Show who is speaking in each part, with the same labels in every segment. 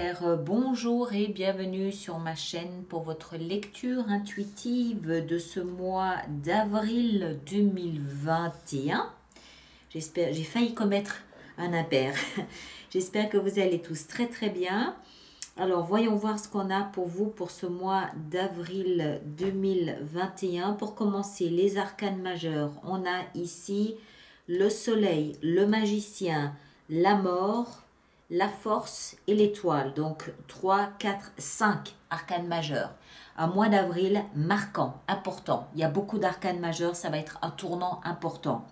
Speaker 1: lunaire, bonjour et bienvenue sur ma chaîne pour votre lecture intuitive de ce mois d'avril 2021. J'espère, j'ai failli commettre un impair. J'espère que vous allez tous très très bien. Alors voyons voir ce qu'on a pour vous pour ce mois d'avril 2021. Pour commencer, les arcanes majeurs. On a ici le soleil, le magicien, la mort, la force et l'étoile. Donc 3, 4, 5 arcanes majeurs. Un mois d'avril marquant, important. Il y a beaucoup d'arcanes majeurs, ça va être un tournant important.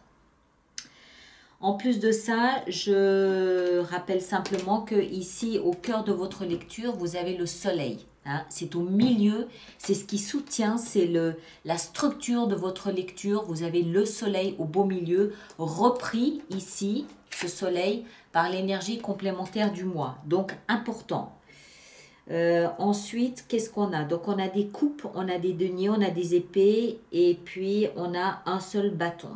Speaker 1: En plus de ça, je rappelle simplement que ici, au cœur de votre lecture, vous avez le soleil. Hein, c'est au milieu, c'est ce qui soutient, c'est la structure de votre lecture. Vous avez le soleil au beau milieu, repris ici, ce soleil, par l'énergie complémentaire du mois. Donc, important. Ensuite, qu'est-ce qu'on a? Donc, on a des coupes, on a des deniers, on a des épées, et puis on a un seul bâton.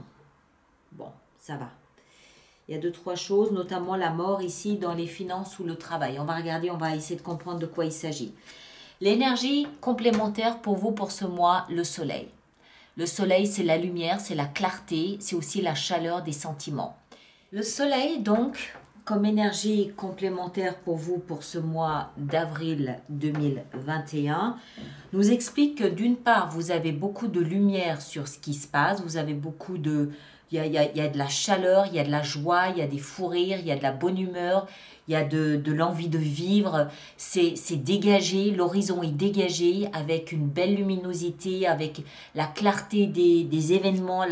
Speaker 1: Bon, ça va. Il y a deux, trois choses, notamment la mort ici dans les finances ou le travail. On va regarder, on va essayer de comprendre de quoi il s'agit. L'énergie complémentaire pour vous pour ce mois, le soleil. Le soleil, c'est la lumière, c'est la clarté, c'est aussi la chaleur des sentiments. Le soleil, donc, comme énergie complémentaire pour vous pour ce mois d'avril 2021, nous explique que d'une part, vous avez beaucoup de lumière sur ce qui se passe, vous avez beaucoup de... Il y a de la chaleur, il y a de la joie, il y a des fous rires, il y a de la bonne humeur, il y a de l'envie de vivre. C'est dégagé, l'horizon est dégagé avec une belle luminosité, avec la clarté des événements,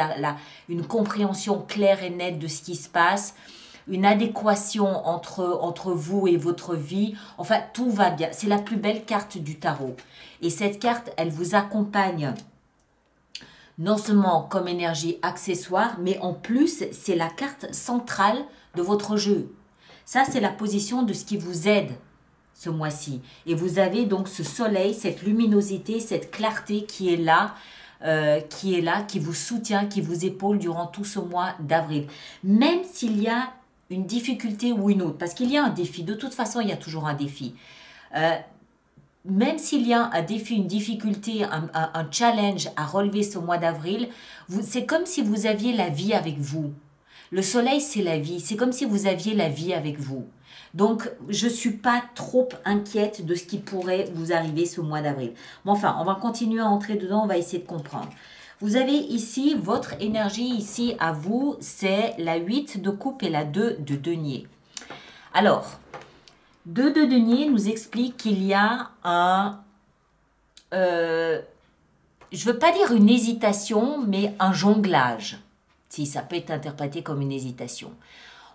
Speaker 1: une compréhension claire et nette de ce qui se passe, une adéquation entre vous et votre vie. Enfin, tout va bien. C'est la plus belle carte du tarot. Et cette carte, elle vous accompagne non seulement comme énergie accessoire, mais en plus, c'est la carte centrale de votre jeu. Ça, c'est la position de ce qui vous aide ce mois-ci. Et vous avez donc ce soleil, cette luminosité, cette clarté qui est là, qui vous soutient, qui vous épaule durant tout ce mois d'avril. Même s'il y a une difficulté ou une autre, parce qu'il y a un défi. De toute façon, il y a toujours un défi. Même s'il y a un défi, une difficulté, un challenge à relever ce mois d'avril, c'est comme si vous aviez la vie avec vous. Le soleil, c'est la vie. C'est comme si vous aviez la vie avec vous. Donc, je ne suis pas trop inquiète de ce qui pourrait vous arriver ce mois d'avril. Bon, enfin, on va continuer à entrer dedans, on va essayer de comprendre. Vous avez ici, votre énergie ici à vous, c'est la 8 de coupe et la 2 de denier. Alors, 2 de denier nous explique qu'il y a je ne veux pas dire une hésitation, mais un jonglage, si ça peut être interprété comme une hésitation,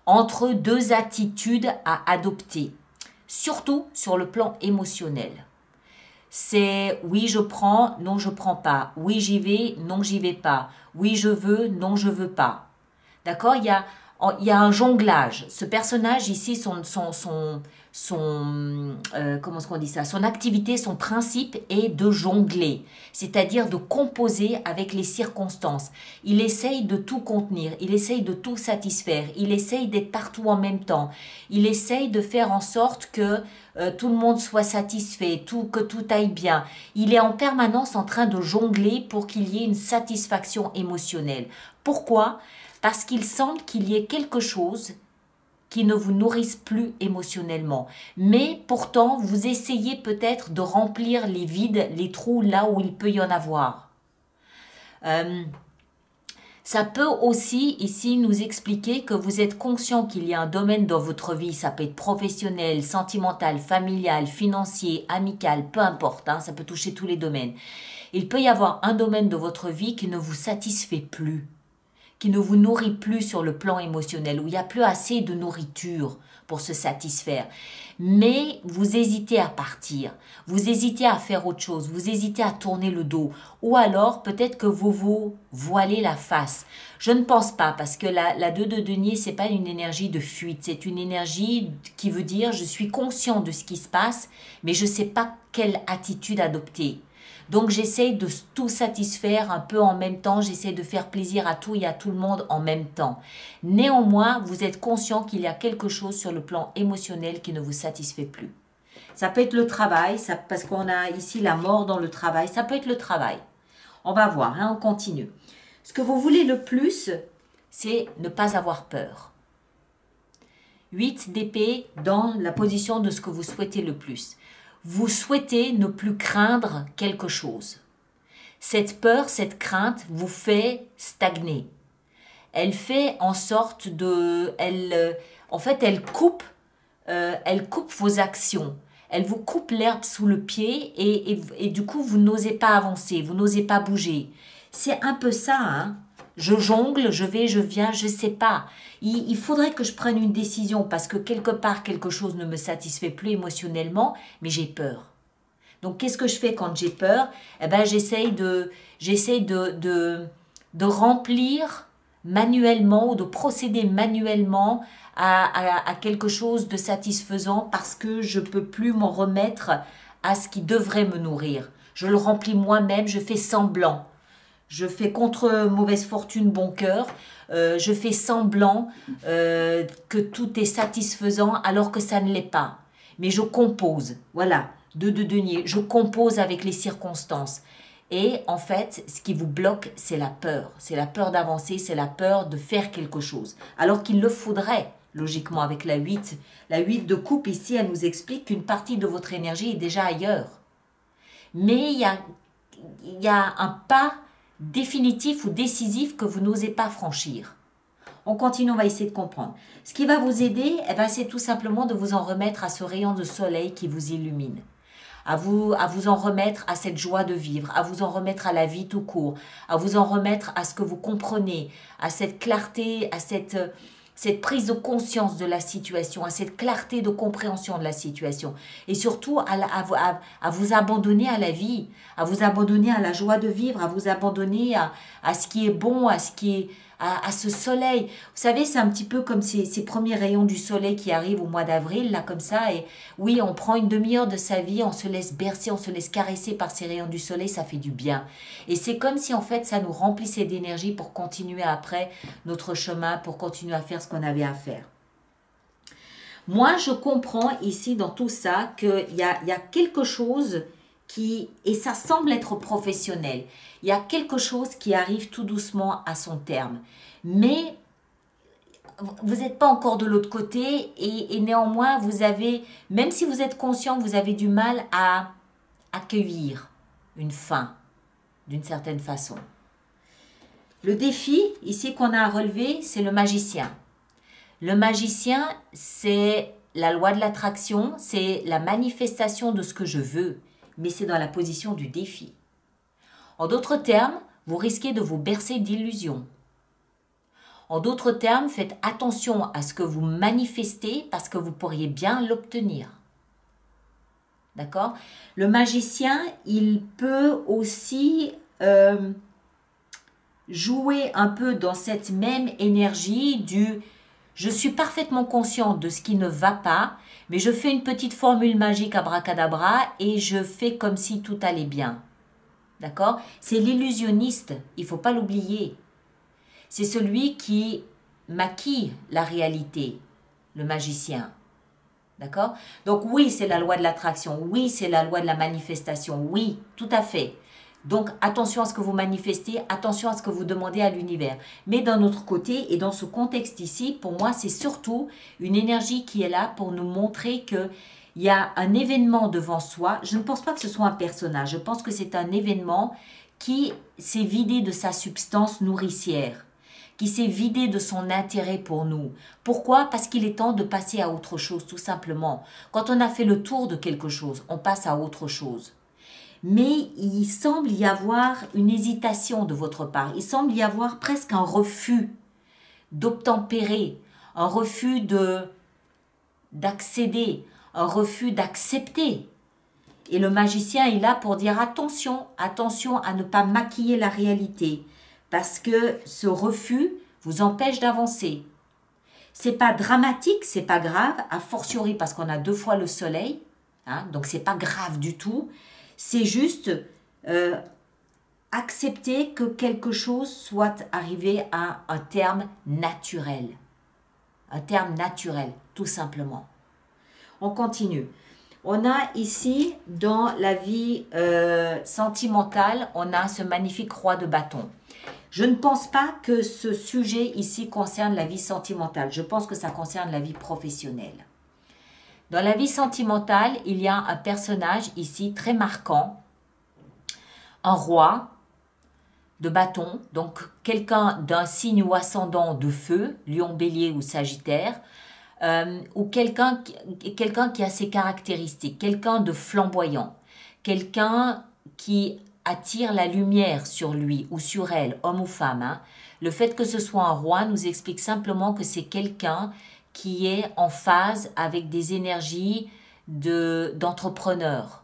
Speaker 1: entre deux attitudes à adopter, surtout sur le plan émotionnel. C'est oui, je prends, non, je prends pas. Oui, j'y vais, non, j'y vais pas. Oui, je veux, non, je veux pas. D'accord? Il y a un jonglage. Ce personnage ici, comment est-ce qu'on dit ça? Son activité, son principe est de jongler, c'est-à-dire de composer avec les circonstances. Il essaye de tout contenir, il essaye de tout satisfaire, il essaye d'être partout en même temps. Il essaye de faire en sorte que tout le monde soit satisfait, que tout aille bien. Il est en permanence en train de jongler pour qu'il y ait une satisfaction émotionnelle. Pourquoi? Parce qu'il semble qu'il y ait quelque chose qui ne vous nourrisse plus émotionnellement. Mais pourtant, vous essayez peut-être de remplir les vides, les trous là où il peut y en avoir. Ça peut aussi ici nous expliquer que vous êtes conscient qu'il y a un domaine dans votre vie, ça peut être professionnel, sentimental, familial, financier, amical, peu importe, hein, ça peut toucher tous les domaines. Il peut y avoir un domaine de votre vie qui ne vous satisfait plus, qui ne vous nourrit plus sur le plan émotionnel, où il n'y a plus assez de nourriture pour se satisfaire. Mais vous hésitez à partir, vous hésitez à faire autre chose, vous hésitez à tourner le dos, ou alors peut-être que vous vous voilez la face. Je ne pense pas, parce que la 2 de denier, ce n'est pas une énergie de fuite, c'est une énergie qui veut dire je suis conscient de ce qui se passe, mais je ne sais pas quelle attitude adopter. Donc j'essaye de tout satisfaire un peu en même temps, j'essaie de faire plaisir à tout et à tout le monde en même temps. Néanmoins, vous êtes conscient qu'il y a quelque chose sur le plan émotionnel qui ne vous satisfait plus. Ça peut être le travail, parce qu'on a ici la mort dans le travail. Ça peut être le travail. On va voir, hein, on continue. Ce que vous voulez le plus, c'est ne pas avoir peur. 8 d'épée dans la position de ce que vous souhaitez le plus. Vous souhaitez ne plus craindre quelque chose. Cette peur, cette crainte vous fait stagner. Elle fait en sorte de... en fait, elle coupe vos actions. Elle vous coupe l'herbe sous le pied et du coup, vous n'osez pas avancer, vous n'osez pas bouger. C'est un peu ça, hein. Je jongle, je vais, je viens, je ne sais pas. Il faudrait que je prenne une décision parce que quelque part, quelque chose ne me satisfait plus émotionnellement, mais j'ai peur. Donc, qu'est-ce que je fais quand j'ai peur? Eh ben, j'essaye de remplir manuellement ou de procéder manuellement à quelque chose de satisfaisant parce que je ne peux plus m'en remettre à ce qui devrait me nourrir. Je le remplis moi-même, je fais semblant. Je fais contre mauvaise fortune bon cœur. Je fais semblant que tout est satisfaisant alors que ça ne l'est pas. Mais je compose, voilà, de denier. Je compose avec les circonstances. Et en fait, ce qui vous bloque, c'est la peur. C'est la peur d'avancer, c'est la peur de faire quelque chose. Alors qu'il le faudrait, logiquement, avec la 8. La 8 de coupe, ici, elle nous explique qu'une partie de votre énergie est déjà ailleurs. Mais il y a un pas définitif ou décisif que vous n'osez pas franchir. On continue, on va essayer de comprendre. Ce qui va vous aider, eh ben, c'est tout simplement de vous en remettre à ce rayon de soleil qui vous illumine. À vous en remettre à cette joie de vivre, à vous en remettre à la vie tout court, à vous en remettre à ce que vous comprenez, à cette clarté, à cette prise de conscience de la situation, à cette clarté de compréhension de la situation. Et surtout, à vous abandonner à la vie, à vous abandonner à la joie de vivre, à vous abandonner à ce qui est bon, à ce soleil. Vous savez, c'est un petit peu comme ces premiers rayons du soleil qui arrivent au mois d'avril, là, comme ça. Et oui, on prend une demi-heure de sa vie, on se laisse bercer, on se laisse caresser par ces rayons du soleil, ça fait du bien. Et c'est comme si, en fait, ça nous remplissait d'énergie pour continuer après notre chemin, pour continuer à faire ce qu'on avait à faire. Moi, je comprends ici, dans tout ça, qu'il y a quelque chose et ça semble être professionnel. Il y a quelque chose qui arrive tout doucement à son terme. Mais vous n'êtes pas encore de l'autre côté et néanmoins, même si vous êtes conscient, vous avez du mal à accueillir une fin d'une certaine façon. Le défi ici qu'on a à relever, c'est le magicien. Le magicien, c'est la loi de l'attraction, c'est la manifestation de ce que je veux. Mais c'est dans la position du défi. En d'autres termes, vous risquez de vous bercer d'illusions. En d'autres termes, faites attention à ce que vous manifestez parce que vous pourriez bien l'obtenir. D'accord? Le magicien, il peut aussi jouer un peu dans cette même énergie du « je suis parfaitement consciente de ce qui ne va pas », mais je fais une petite formule magique abracadabra et je fais comme si tout allait bien. D'accord? C'est l'illusionniste, il ne faut pas l'oublier. C'est celui qui maquille la réalité, le magicien. D'accord? Donc oui, c'est la loi de l'attraction, oui, c'est la loi de la manifestation, oui, tout à fait. Donc attention à ce que vous manifestez, attention à ce que vous demandez à l'univers. Mais d'un autre côté, et dans ce contexte ici, pour moi, c'est surtout une énergie qui est là pour nous montrer qu'il y a un événement devant soi. Je ne pense pas que ce soit un personnage, je pense que c'est un événement qui s'est vidé de sa substance nourricière, qui s'est vidé de son intérêt pour nous. Pourquoi? Parce qu'il est temps de passer à autre chose, tout simplement. Quand on a fait le tour de quelque chose, on passe à autre chose. Mais il semble y avoir une hésitation de votre part. Il semble y avoir presque un refus d'obtempérer, un refus d'accéder, un refus d'accepter. Et le magicien est là pour dire attention, attention à ne pas maquiller la réalité, parce que ce refus vous empêche d'avancer. C'est pas dramatique, c'est pas grave, a fortiori parce qu'on a 2 fois le soleil, hein, donc c'est pas grave du tout. C'est juste accepter que quelque chose soit arrivé à un terme naturel. Un terme naturel, tout simplement. On continue. On a ici, dans la vie sentimentale, on a ce magnifique roi de bâton. Je ne pense pas que ce sujet ici concerne la vie sentimentale. Je pense que ça concerne la vie professionnelle. Dans la vie sentimentale, il y a un personnage ici très marquant, un roi de bâton, donc quelqu'un d'un signe ou ascendant de feu, lion, bélier ou sagittaire, ou quelqu'un qui a ses caractéristiques, quelqu'un de flamboyant, quelqu'un qui attire la lumière sur lui ou sur elle, homme ou femme. Hein. Le fait que ce soit un roi nous explique simplement que c'est quelqu'un qui est en phase avec des énergies d'entrepreneur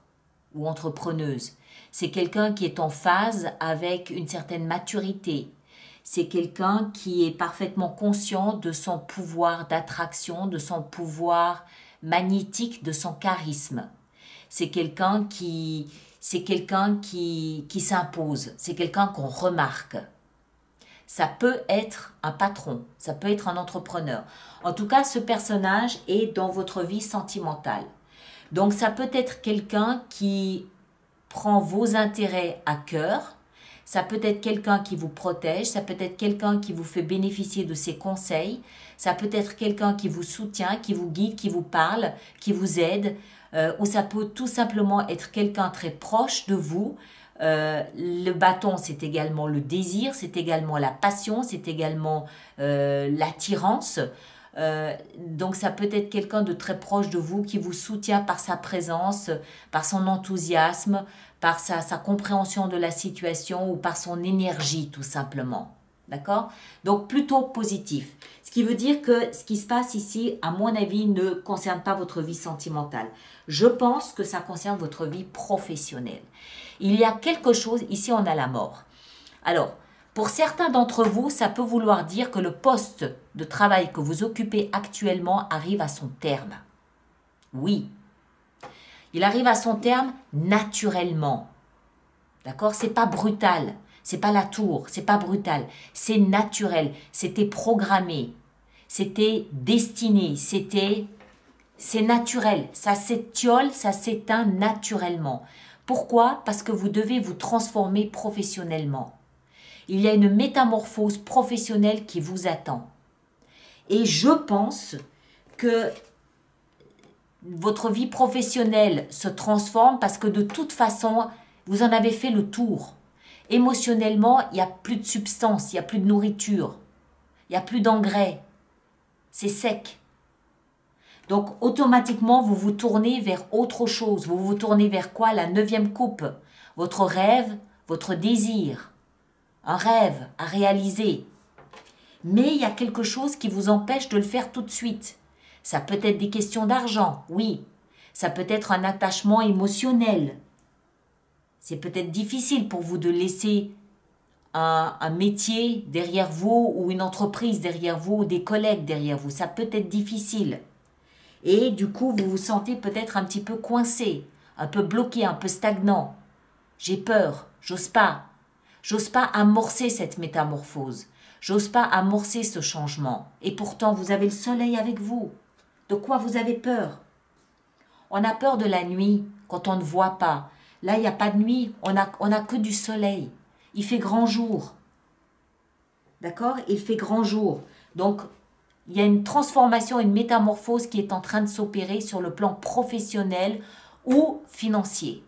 Speaker 1: ou entrepreneuse. C'est quelqu'un qui est en phase avec une certaine maturité. C'est quelqu'un qui est parfaitement conscient de son pouvoir d'attraction, de son pouvoir magnétique, de son charisme. C'est quelqu'un qui s'impose, c'est quelqu'un qu'on remarque. Ça peut être un patron, ça peut être un entrepreneur. En tout cas, ce personnage est dans votre vie sentimentale. Donc, ça peut être quelqu'un qui prend vos intérêts à cœur, ça peut être quelqu'un qui vous protège, ça peut être quelqu'un qui vous fait bénéficier de ses conseils, ça peut être quelqu'un qui vous soutient, qui vous guide, qui vous parle, qui vous aide, ou ça peut tout simplement être quelqu'un très proche de vous. Le bâton, c'est également le désir, c'est également la passion, c'est également l'attirance. Donc ça peut être quelqu'un de très proche de vous qui vous soutient par sa présence, par son enthousiasme, par sa compréhension de la situation ou par son énergie tout simplement. D'accord? Donc plutôt positif. Ce qui veut dire que ce qui se passe ici, à mon avis, ne concerne pas votre vie sentimentale. Je pense que ça concerne votre vie professionnelle. Il y a quelque chose, ici on a la mort. Alors, pour certains d'entre vous, ça peut vouloir dire que le poste de travail que vous occupez actuellement arrive à son terme. Oui, il arrive à son terme naturellement. D'accord? C'est pas brutal, c'est pas la tour, c'est pas brutal, c'est naturel, c'était programmé, c'était destiné, c'est naturel, ça s'étiole, ça s'éteint naturellement. Pourquoi? Parce que vous devez vous transformer professionnellement. Il y a une métamorphose professionnelle qui vous attend. Et je pense que votre vie professionnelle se transforme parce que de toute façon, vous en avez fait le tour. Émotionnellement, il n'y a plus de substance, il n'y a plus de nourriture, il n'y a plus d'engrais. C'est sec. Donc, automatiquement, vous vous tournez vers autre chose. Vous vous tournez vers quoi? La 9e coupe. Votre rêve, votre désir. Un rêve à réaliser. Mais il y a quelque chose qui vous empêche de le faire tout de suite. Ça peut être des questions d'argent, oui. Ça peut être un attachement émotionnel. C'est peut-être difficile pour vous de laisser un métier derrière vous ou une entreprise derrière vous ou des collègues derrière vous. Ça peut être difficile. Et du coup, vous vous sentez peut-être un petit peu coincé, un peu bloqué, un peu stagnant. J'ai peur, j'ose pas. J'ose pas amorcer cette métamorphose. J'ose pas amorcer ce changement. Et pourtant, vous avez le soleil avec vous. De quoi vous avez peur? On a peur de la nuit quand on ne voit pas. Là, il n'y a pas de nuit, on a que du soleil. Il fait grand jour. D'accord? Il fait grand jour. Donc, il y a une transformation, une métamorphose qui est en train de s'opérer sur le plan professionnel ou financier.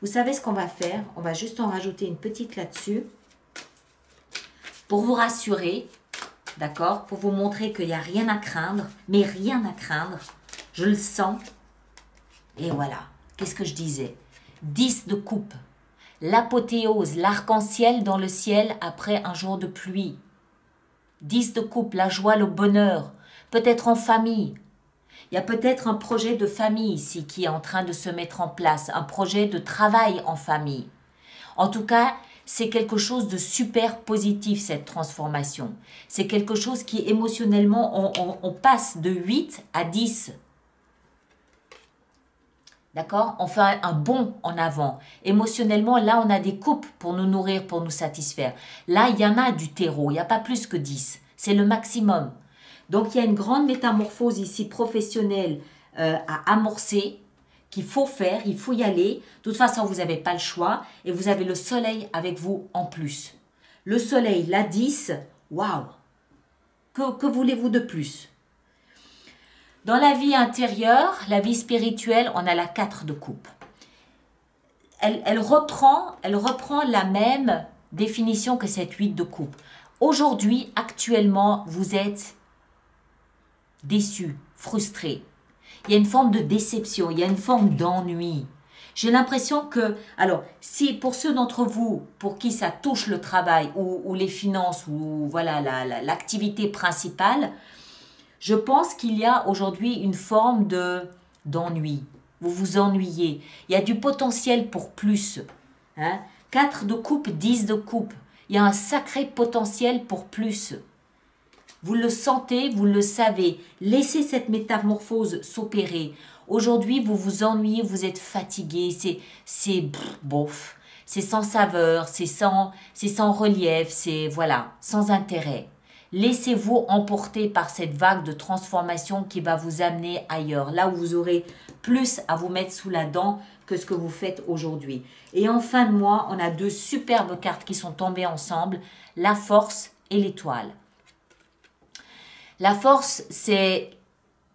Speaker 1: Vous savez ce qu'on va faire? On va juste en rajouter une petite là-dessus pour vous rassurer, d'accord? Pour vous montrer qu'il n'y a rien à craindre, mais rien à craindre. Je le sens. Et voilà. Qu'est-ce que je disais? 10 de coupe. L'apothéose, l'arc-en-ciel dans le ciel après un jour de pluie. 10 de coupe, la joie, le bonheur, peut-être en famille. Il y a peut-être un projet de famille ici qui est en train de se mettre en place, un projet de travail en famille. En tout cas, c'est quelque chose de super positif cette transformation. C'est quelque chose qui émotionnellement, on passe de 8 à 10. D'accord? On fait un bond en avant. Émotionnellement, là, on a des coupes pour nous nourrir, pour nous satisfaire. Là, il y en a du terreau. Il n'y a pas plus que 10. C'est le maximum. Donc, il y a une grande métamorphose ici professionnelle à amorcer qu'il faut faire, il faut y aller. De toute façon, vous n'avez pas le choix et vous avez le soleil avec vous en plus. Le soleil, la 10, waouh! Que voulez-vous de plus? Dans la vie intérieure, la vie spirituelle, on a la 4 de coupe. Elle reprend la même définition que cette 8 de coupe. Aujourd'hui, actuellement, vous êtes déçu, frustré. Il y a une forme de déception, il y a une forme d'ennui. J'ai l'impression que, alors, si pour ceux d'entre vous pour qui ça touche le travail ou les finances ou voilà l'activité principale, je pense qu'il y a aujourd'hui une forme d'ennui. Vous vous ennuyez. Il y a du potentiel pour plus. Hein? 4 de coupe, 10 de coupe. Il y a un sacré potentiel pour plus. Vous le sentez, vous le savez. Laissez cette métamorphose s'opérer. Aujourd'hui, vous vous ennuyez, vous êtes fatigué. C'est bof. C'est sans saveur, c'est sans relief, c'est voilà, sans intérêt. Laissez-vous emporter par cette vague de transformation qui va vous amener ailleurs, là où vous aurez plus à vous mettre sous la dent que ce que vous faites aujourd'hui. Et en fin de mois, on a 2 superbes cartes qui sont tombées ensemble, la force et l'étoile. La force, c'est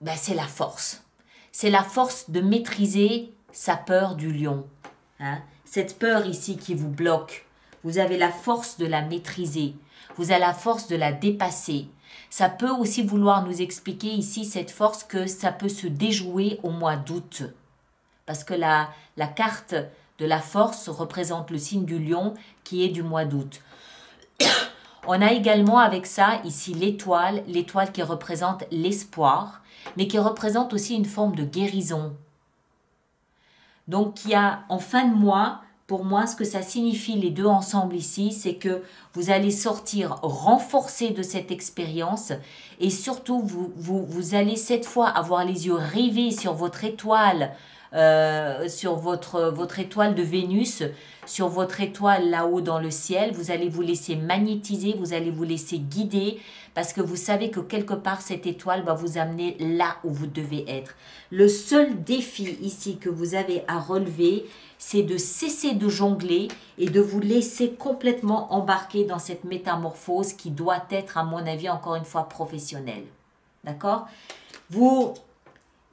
Speaker 1: la force. C'est la force de maîtriser sa peur du lion. Hein? Cette peur ici qui vous bloque, vous avez la force de la maîtriser. Vous avez la force de la dépasser. Ça peut aussi vouloir nous expliquer ici cette force que ça peut se déjouer au mois d'août. Parce que la carte de la force représente le signe du lion qui est du mois d'août. On a également avec ça ici l'étoile qui représente l'espoir, mais qui représente aussi une forme de guérison. Donc il y a en fin de mois, pour moi, ce que ça signifie les deux ensemble ici, c'est que vous allez sortir renforcé de cette expérience et surtout vous allez cette fois avoir les yeux rivés sur votre étoile, sur votre étoile de Vénus, sur votre étoile là-haut dans le ciel. Vous allez vous laisser magnétiser, vous allez vous laisser guider parce que vous savez que quelque part cette étoile va vous amener là où vous devez être. Le seul défi ici que vous avez à relever, c'est de cesser de jongler et de vous laisser complètement embarquer dans cette métamorphose qui doit être, à mon avis, encore une fois, professionnelle. D'accord?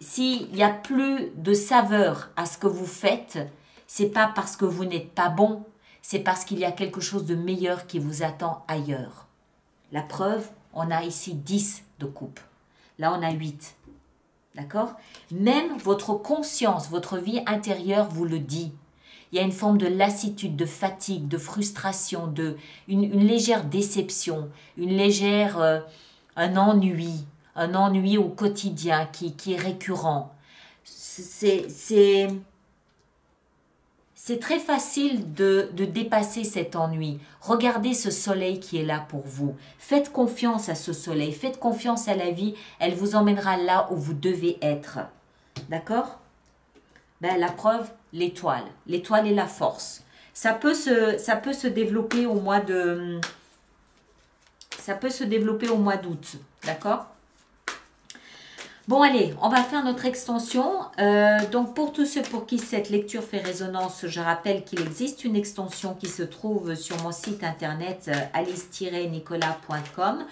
Speaker 1: S'il n'y a plus de saveur à ce que vous faites, c'est pas parce que vous n'êtes pas bon, c'est parce qu'il y a quelque chose de meilleur qui vous attend ailleurs. La preuve, on a ici 10 de coupe. Là, on a 8. D'accord? Même votre conscience, votre vie intérieure vous le dit. Il y a une forme de lassitude, de fatigue, de frustration, une légère déception, un ennui au quotidien qui est récurrent. C'est très facile de dépasser cet ennui. Regardez ce soleil qui est là pour vous. Faites confiance à ce soleil, faites confiance à la vie. Elle vous emmènera là où vous devez être. D'accord? La preuve, l'étoile. L'étoile est la force. Ça peut se développer au mois de... Ça peut se développer au mois d'août. D'accord? Bon, allez, on va faire notre extension. Donc, pour tous ceux pour qui cette lecture fait résonance, je rappelle qu'il existe une extension qui se trouve sur mon site internet alice-nicolas.com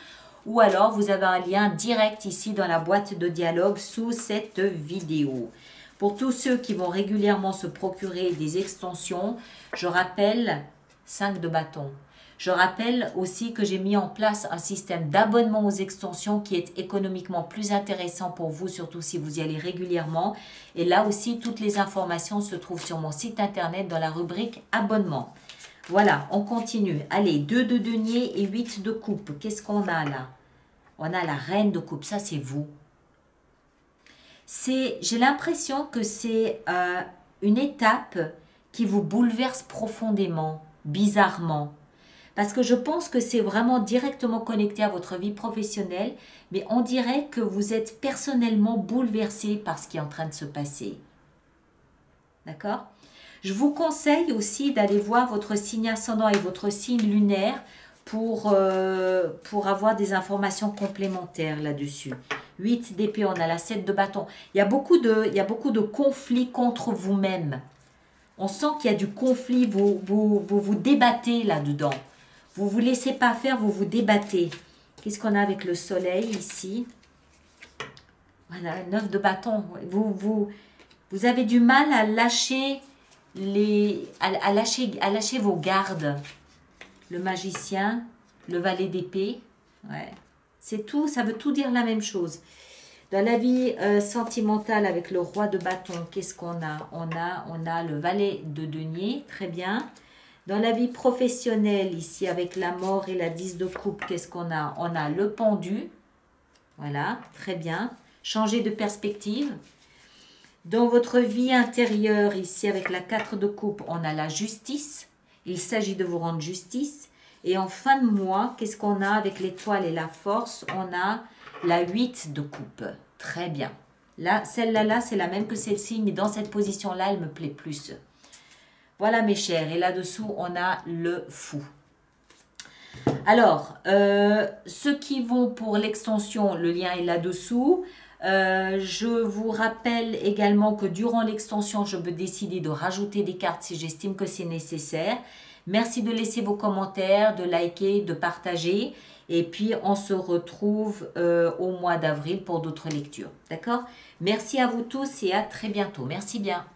Speaker 1: ou alors vous avez un lien direct ici dans la boîte de dialogue sous cette vidéo. Pour tous ceux qui vont régulièrement se procurer des extensions, je rappelle 5 de bâton. Je rappelle aussi que j'ai mis en place un système d'abonnement aux extensions qui est économiquement plus intéressant pour vous, surtout si vous y allez régulièrement. Et là aussi, toutes les informations se trouvent sur mon site internet dans la rubrique abonnement. Voilà, on continue. Allez, 2 de denier et 8 de coupe. Qu'est-ce qu'on a là? On a la reine de coupe, ça c'est vous. J'ai l'impression que c'est une étape qui vous bouleverse profondément, bizarrement. Parce que je pense que c'est vraiment directement connecté à votre vie professionnelle, mais on dirait que vous êtes personnellement bouleversé par ce qui est en train de se passer. D'accord? Je vous conseille aussi d'aller voir votre signe ascendant et votre signe lunaire pour avoir des informations complémentaires là-dessus. 8 d'épée, on a la 7 de bâton. Il y a beaucoup de conflits contre vous-même. On sent qu'il y a du conflit, vous débattez là-dedans. Vous ne vous laissez pas faire, vous vous débattez. Qu'est-ce qu'on a avec le soleil ici? Voilà, 9 de bâton. Vous avez du mal à lâcher, à lâcher vos gardes. Le magicien, le valet d'épée. Ouais. C'est tout, ça veut tout dire la même chose. Dans la vie sentimentale avec le roi de bâton, qu'est-ce qu'on a? On a le valet de denier, très bien. Dans la vie professionnelle, ici, avec la mort et la 10 de coupe, qu'est-ce qu'on a? On a le pendu. Voilà, très bien. Changer de perspective. Dans votre vie intérieure, ici, avec la 4 de coupe, on a la justice. Il s'agit de vous rendre justice. Et en fin de mois, qu'est-ce qu'on a avec l'étoile et la force? On a la 8 de coupe. Très bien. Là, celle-là, c'est la même que celle-ci, mais dans cette position-là, elle me plaît plus. Voilà mes chers. Et là-dessous, on a le fou. Alors, ceux qui vont pour l'extension, le lien est là-dessous. Je vous rappelle également que durant l'extension, je peux décider de rajouter des cartes si j'estime que c'est nécessaire. Merci de laisser vos commentaires, de liker, de partager. Et puis, on se retrouve au mois d'avril pour d'autres lectures. D'accord? Merci à vous tous et à très bientôt. Merci bien.